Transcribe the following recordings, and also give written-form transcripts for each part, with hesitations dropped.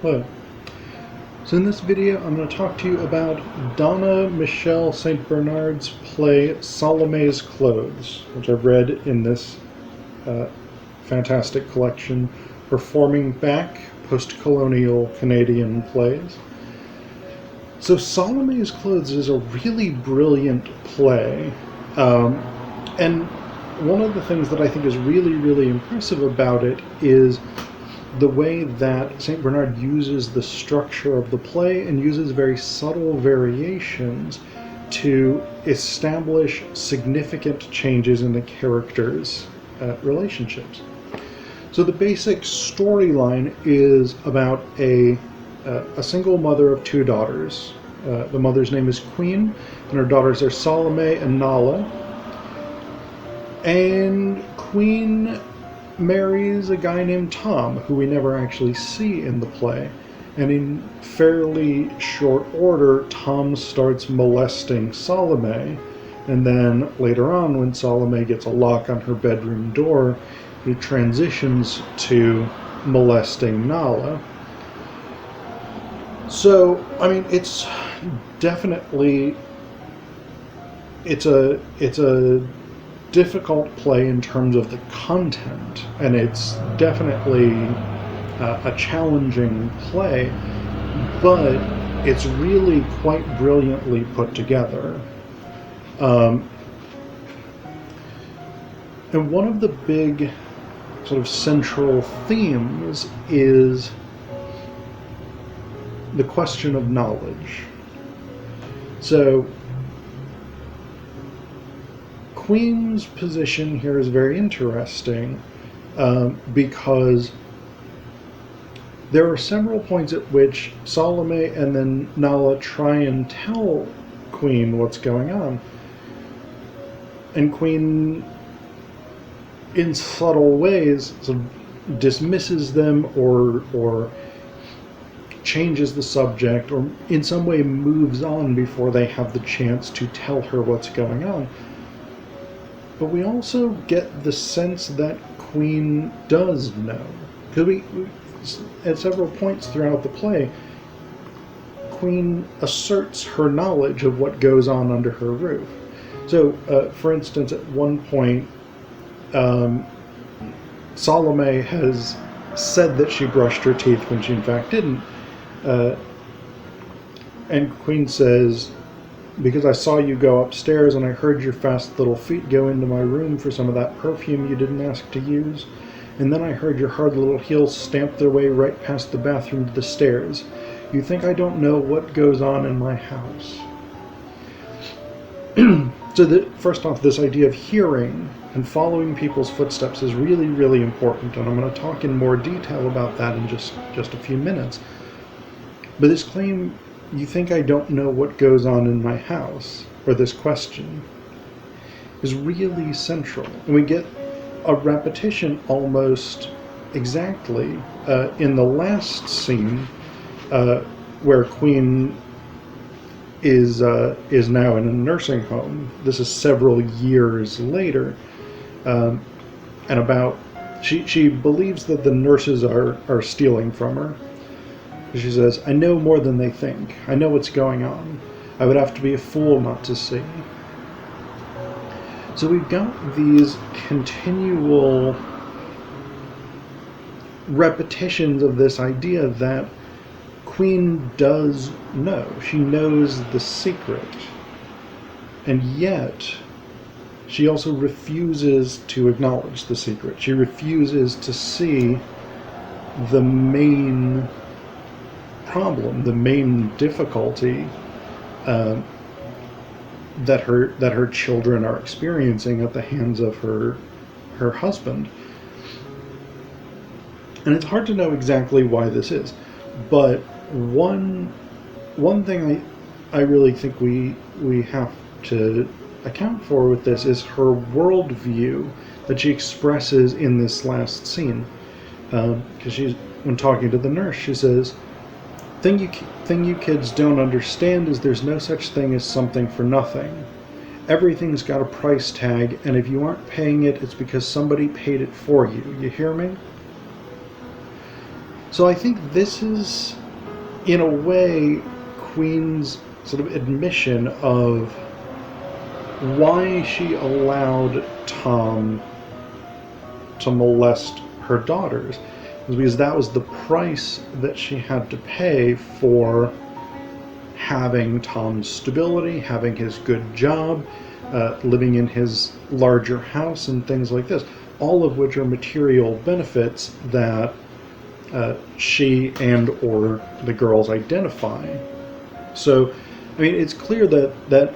Hello. So in this video I'm going to talk to you about Donna-Michelle St. Bernard's play Salome's Clothes, which I've read in this fantastic collection, Performing Back Post-Colonial Canadian Plays. So Salome's Clothes is a really brilliant play, and one of the things that I think is really impressive about it is the way that St. Bernard uses the structure of the play and uses very subtle variations to establish significant changes in the characters' relationships. So the basic storyline is about a single mother of two daughters. The mother's name is Queen, and her daughters are Salome and Nailah. And Queen marries a guy named Tom, who we never actually see in the play. And in fairly short order, Tom starts molesting Salome. And then later on, when Salome gets a lock on her bedroom door, he transitions to molesting Nailah. So, I mean, it's definitely, it's a difficult play in terms of the content, and it's definitely a challenging play, but it's really quite brilliantly put together. And one of the big sort of central themes is the question of knowledge. So Queen's position here is very interesting because there are several points at which Salome and then Nailah try and tell Queen what's going on. And Queen, in subtle ways, sort of dismisses them or changes the subject, or in some way moves on before they have the chance to tell her what's going on. But we also get the sense that Queen does know. Because we, at several points throughout the play, Queen asserts her knowledge of what goes on under her roof. So, for instance, at one point, Salome has said that she brushed her teeth when she in fact didn't. And Queen says, "Because I saw you go upstairs and I heard your fast little feet go into my room for some of that perfume you didn't ask to use. And then I heard your hard little heels stamp their way right past the bathroom to the stairs. You think I don't know what goes on in my house?" So first off, this idea of hearing and following people's footsteps is really important, and I'm going to talk in more detail about that in just a few minutes. But this claim, "You think I don't know what goes on in my house?" or this question, is really central. And we get a repetition almost exactly in the last scene where Queen is now in a nursing home. This is several years later, and she believes that the nurses are stealing from her. She says, "I know more than they think. I know what's going on. I would have to be a fool not to see." So we've got these continual repetitions of this idea that Queen does know. She knows the secret. And yet, she also refuses to acknowledge the secret. She refuses to see the main problem, the main difficulty that her children are experiencing at the hands of her husband. And it's hard to know exactly why this is, but one thing I really think we have to account for with this is her worldview that she expresses in this last scene. Because when talking to the nurse, she says, thing you kids don't understand is there's no such thing as something for nothing. Everything's got a price tag, and if you aren't paying it, it's because somebody paid it for you. You hear me?" So I think this is, in a way, Queen's sort of admission of why she allowed Tom to molest her daughters. It was because that was the price that she had to pay for having Tom's stability, having his good job, living in his larger house, and things like this, all of which are material benefits that she and or the girls identify. So, I mean, it's clear that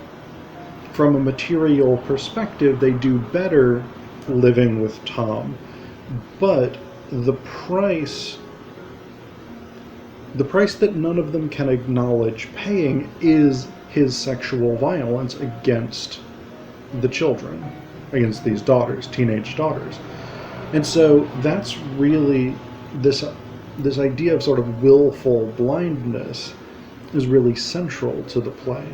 from a material perspective, they do better living with Tom, but the price that none of them can acknowledge paying is his sexual violence against the children, against these daughters, teenage daughters. And so that's really this idea of sort of willful blindness is really central to the play.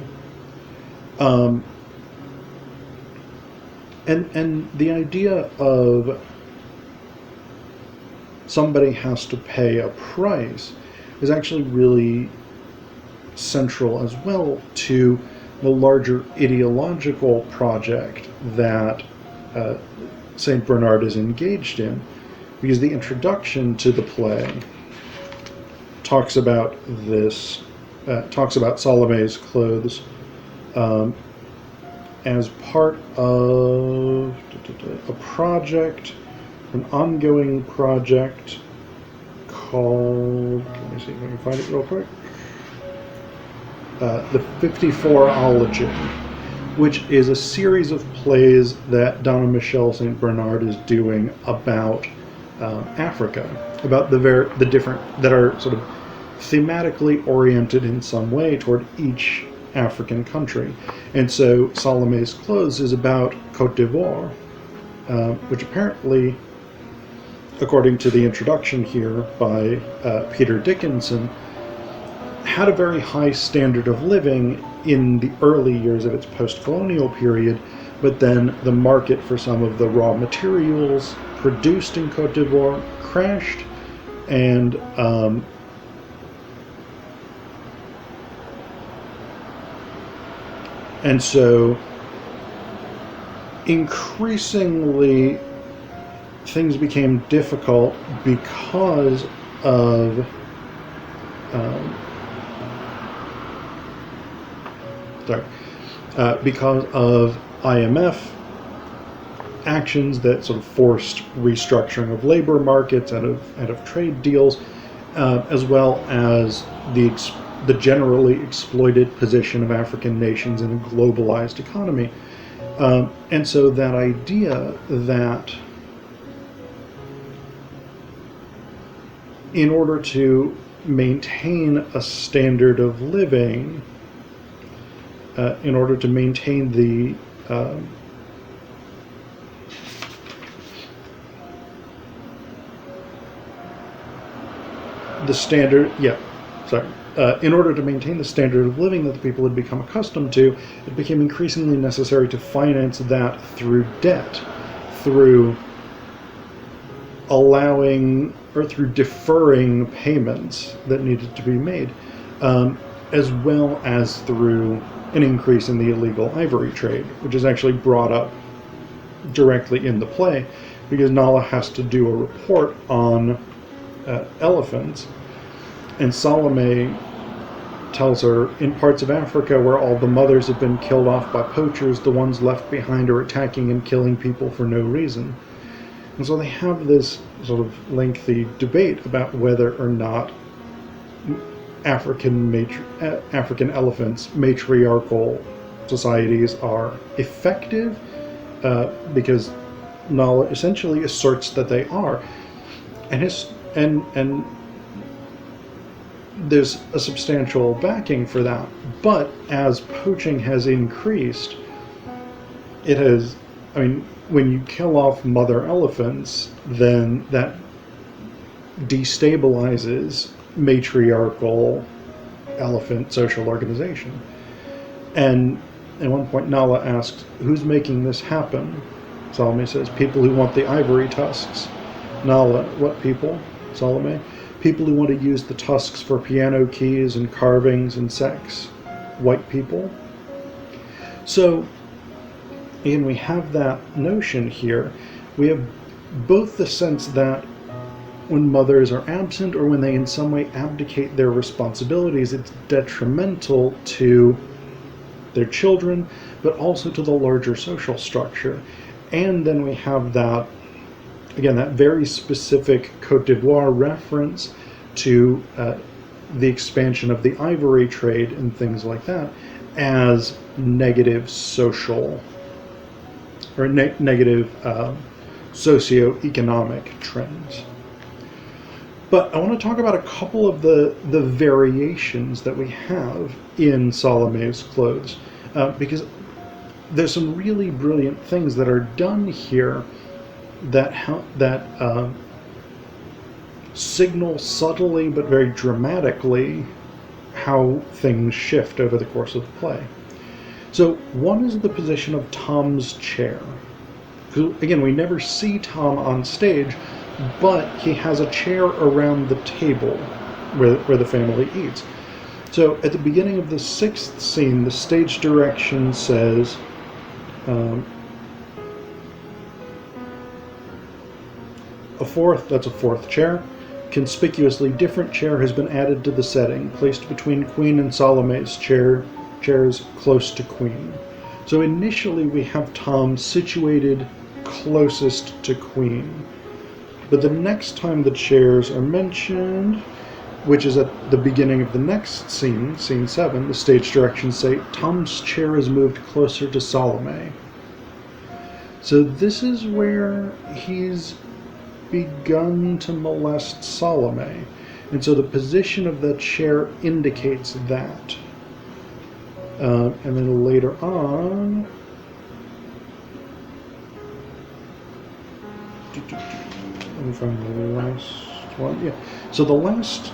And the idea of somebody has to pay a price is actually really central as well to the larger ideological project that St. Bernard is engaged in, because the introduction to the play talks about this, talks about Salome's clothes as part of a project, an ongoing project called, let me see if I can find it real quick, the 54ology, which is a series of plays that Donna-Michelle St. Bernard is doing about Africa, about the different, that are sort of thematically oriented in some way toward each African country. And so Salome's Clothes is about Côte d'Ivoire, which apparently, according to the introduction here by Peter Dickinson, had a very high standard of living in the early years of its post-colonial period, but then the market for some of the raw materials produced in Côte d'Ivoire crashed, and so increasingly things became difficult because of because of IMF actions that sort of forced restructuring of labor markets out of trade deals, as well as the generally exploited position of African nations in a globalized economy. And so that idea that in order to maintain a standard of living, in order to maintain the standard, in order to maintain the standard of living that the people had become accustomed to, it became increasingly necessary to finance that through debt, through allowing or through deferring payments that needed to be made, as well as through an increase in the illegal ivory trade, which is actually brought up directly in the play, because Nailah has to do a report on elephants, and Salome tells her, in parts of Africa where all the mothers have been killed off by poachers, the ones left behind are attacking and killing people for no reason. And so they have this sort of lengthy debate about whether or not African elephants, matriarchal societies, are effective, because Nailah essentially asserts that they are, and there's a substantial backing for that. But as poaching has increased, it has, I mean, when you kill off mother elephants, then that destabilizes matriarchal elephant social organization. And at one point Nailah asks, who's making this happen? Salome says, people who want the ivory tusks. Nailah, what people? Salome, People who want to use the tusks for piano keys and carvings and sex, white people. So, again, we have that notion here. We have both the sense that when mothers are absent or when they in some way abdicate their responsibilities, it's detrimental to their children, but also to the larger social structure. And then we have that, again, that very specific Côte d'Ivoire reference to the expansion of the ivory trade and things like that as negative social or negative socioeconomic trends. But I want to talk about a couple of the variations that we have in Salome's clothes, because there's some really brilliant things that are done here that signal subtly but very dramatically how things shift over the course of the play. So one is the position of Tom's chair. Again, we never see Tom on stage, but he has a chair around the table where the family eats. So at the beginning of the 6th scene, the stage direction says, that's a 4th chair. Conspicuously different chair has been added to the setting, placed between Queen and Salome's chairs close to Queen. So initially we have Tom situated closest to Queen. But the next time the chairs are mentioned, which is at the beginning of the next scene, scene 7, the stage directions say, Tom's chair is moved closer to Salome. So this is where he's begun to molest Salome. And so the position of the chair indicates that. And then later on, let me find the last one. Yeah. So the last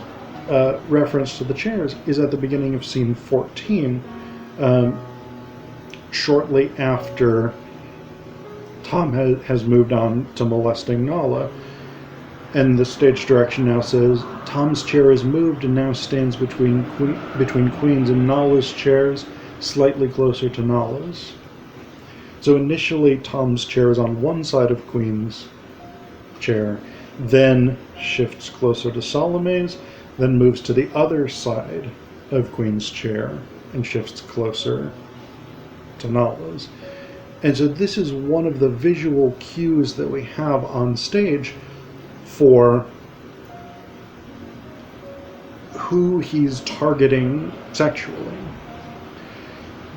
reference to the chairs is at the beginning of scene 14, shortly after Tom has moved on to molesting Nailah. And the stage direction now says, Tom's chair is moved and now stands between Queen's and Nailah's chairs, slightly closer to Nailah's. So initially Tom's chair is on one side of Queen's chair, then shifts closer to Salome's, then moves to the other side of Queen's chair and shifts closer to Nailah's. And so this is one of the visual cues that we have on stage for who he's targeting sexually.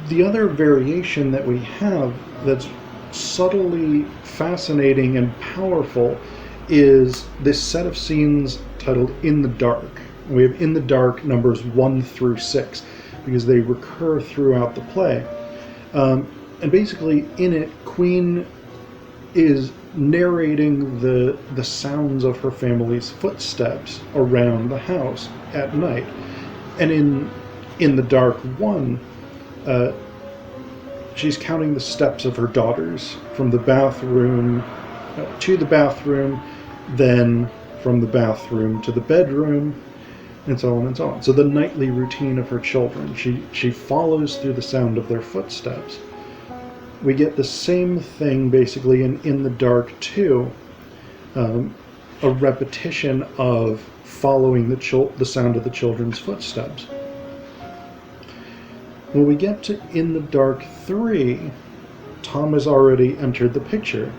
The other variation that we have that's subtly fascinating and powerful is this set of scenes titled In the Dark. We have In the Dark numbers 1 through 6 because they recur throughout the play. And basically in it, Queen is narrating the sounds of her family's footsteps around the house at night. And in the Dark 1, she's counting the steps of her daughters from the bathroom to the bathroom, then from the bathroom to the bedroom, and so on and so on. So the nightly routine of her children, she follows through the sound of their footsteps. We get the same thing basically in the Dark 2, a repetition of following the sound of the children's footsteps. When we get to In the Dark 3, Tom has already entered the picture.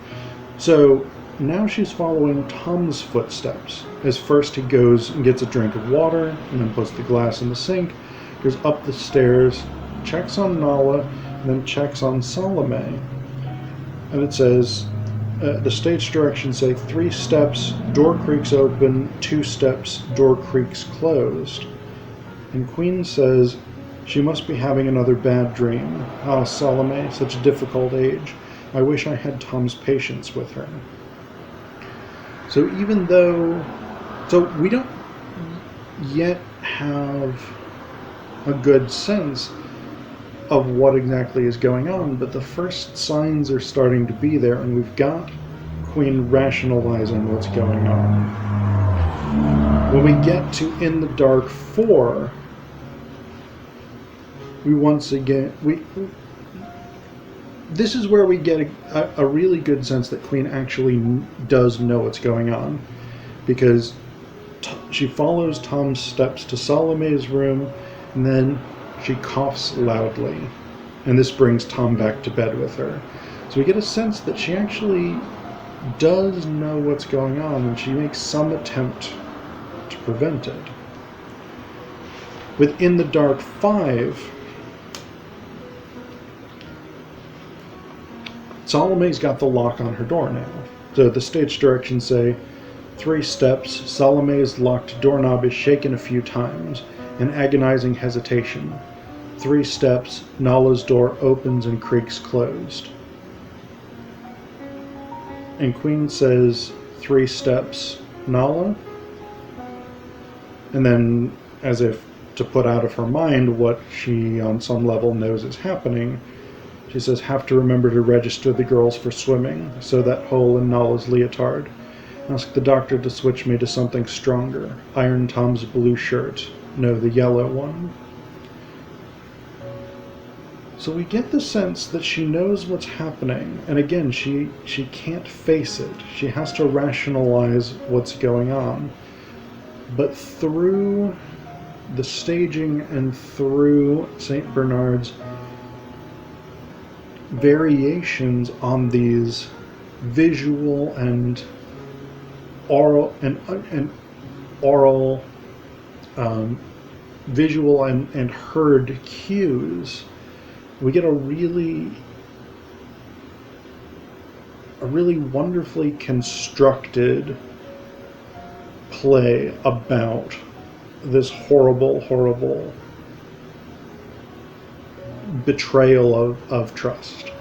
So now she's following Tom's footsteps. As first he goes and gets a drink of water, and then puts the glass in the sink, goes up the stairs, checks on Nailah, and then checks on Salome. And it says, the stage directions say 3 steps, door creaks open, 2 steps, door creaks closed. And Queen says, she must be having another bad dream. Ah, Salome, such a difficult age. I wish I had Tom's patience with her. So we don't yet have a good sense of what exactly is going on, but the first signs are starting to be there, and we've got Queen rationalizing what's going on. When we get to In the Dark 4, we once again this is where we get a really good sense that Queen actually does know what's going on, because she follows Tom's steps to Salome's room, and then she coughs loudly, and this brings Tom back to bed with her. So we get a sense that she actually does know what's going on, and she makes some attempt to prevent it. Within the Dark 5, Salome's got the lock on her door now. So the stage directions say, 3 steps, Salome's locked doorknob is shaken a few times, in agonizing hesitation. 3 steps, Nailah's door opens and creaks closed. And Queen says, 3 steps, Nailah? And then, as if to put out of her mind what she on some level knows is happening, she says, have to remember to register the girls for swimming, sew that hole in Nailah's leotard. Ask the doctor to switch me to something stronger. Iron Tom's blue shirt. No, the yellow one. So we get the sense that she knows what's happening, and again, she can't face it. She has to rationalize what's going on. But through the staging and through St. Bernard's variations on these visual and oral visual and heard cues, we get a really wonderfully constructed play about this horrible betrayal of trust.